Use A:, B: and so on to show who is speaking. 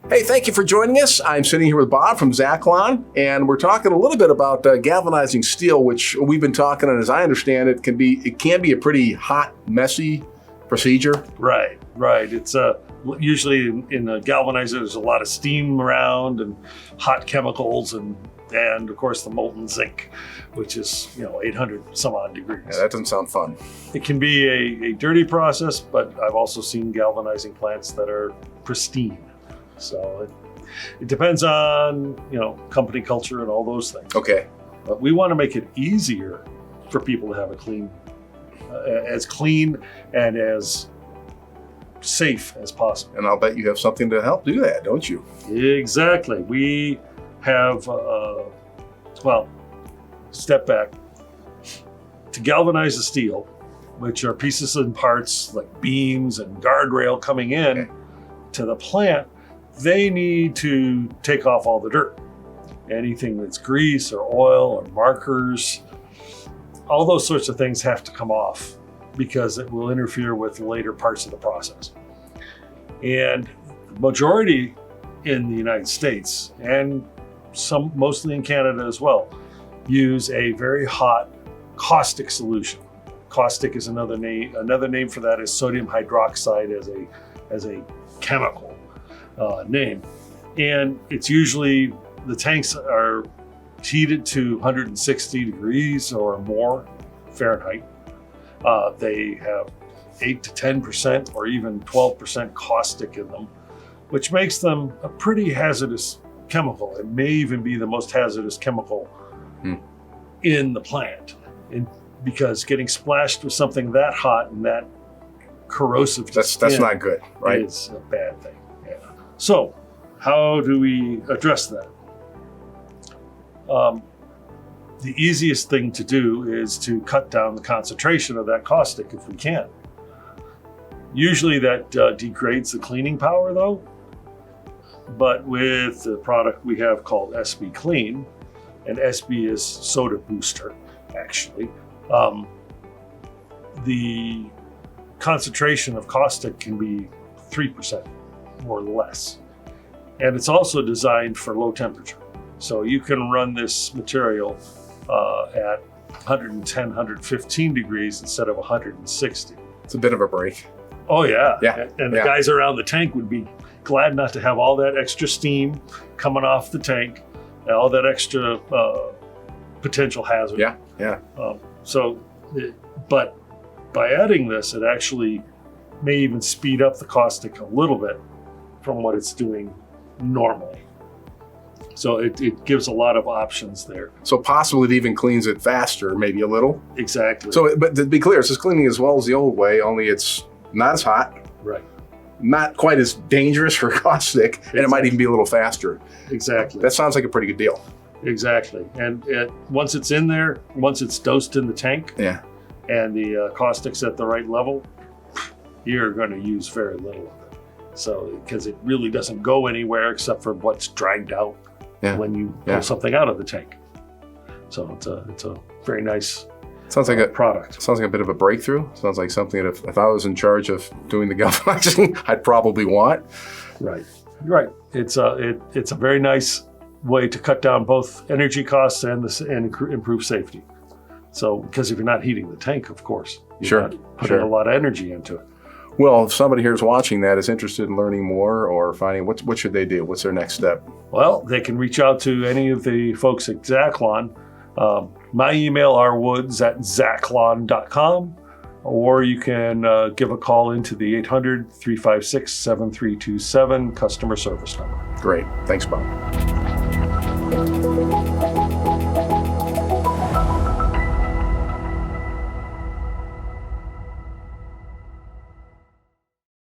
A: Hey, thank you for joining us. I'm sitting here with Bob from Zachlon, and we're talking a little bit about galvanizing steel, which we've been talking, and as I understand it, can be a pretty hot, messy procedure.
B: Right. It's usually in a galvanizer, there's a lot of steam around and hot chemicals and of course the molten zinc, which is 800 some odd degrees.
A: Yeah, that doesn't sound fun.
B: It can be a dirty process, but I've also seen galvanizing plants that are pristine. So it depends on company culture and all those things.
A: Okay.
B: But we want to make it easier for people to have a clean, as clean and as safe as possible.
A: And I'll bet you have something to help do that, don't you?
B: Exactly. We have, step back. To galvanize the steel, which are pieces and parts like beams and guardrail coming in to the plant, they need to take off all the dirt. Anything that's grease or oil or markers, all those sorts of things have to come off because it will interfere with later parts of the process. And the majority in the United States, and mostly in Canada as well, use a very hot caustic solution. Caustic is another name. Another name for that is sodium hydroxide as a chemical name. And it's usually, the tanks are heated to 160 degrees or more Fahrenheit. They have 8 to 10% or even 12% caustic in them, which makes them a pretty hazardous chemical. It may even be the most hazardous chemical in the plant. Because getting splashed with something that hot and that corrosive to
A: that's not good, right?
B: It's a bad thing. Yeah. So how do we address that? The easiest thing to do is to cut down the concentration of that caustic if we can. Usually that degrades the cleaning power though, but with the product we have called SB Clean, and SB is soda booster actually, the concentration of caustic can be 3% or less. And it's also designed for low temperature. So you can run this material at 110, 115 degrees instead of 160.
A: It's a bit of a break.
B: Oh yeah.
A: Yeah.
B: And the guys around the tank would be glad not to have all that extra steam coming off the tank, and all that extra potential hazard.
A: Yeah.
B: But by adding this, it actually may even speed up the caustic a little bit from what it's doing normally. So it gives a lot of options there.
A: So possibly it even cleans it faster, maybe a little.
B: Exactly.
A: So, but to be clear, it's just cleaning as well as the old way, only it's not as hot.
B: Right.
A: Not quite as dangerous for caustic, and it might even be a little faster.
B: Exactly.
A: That sounds like a pretty good deal.
B: Exactly. And once it's in there, once it's dosed in the tank, and the caustic's at the right level, you're going to use very little of it. So, because it really doesn't go anywhere except for what's dragged out when you pull something out of the tank. So it's a very nice product.
A: Sounds like a bit of a breakthrough. Sounds like something that if I was in charge of doing the galvanizing, I'd probably want.
B: Right. It's a very nice way to cut down both energy costs and improve safety. So, because if you're not heating the tank, of course, you're not putting a lot of energy into it.
A: Well, if somebody here is watching that is interested in learning more or finding, what should they do? What's their next step?
B: Well, they can reach out to any of the folks at Zachlon. My email, rwoods@zachlon.com, or you can give a call into the 800-356-7327 customer service number.
A: Great. Thanks, Bob.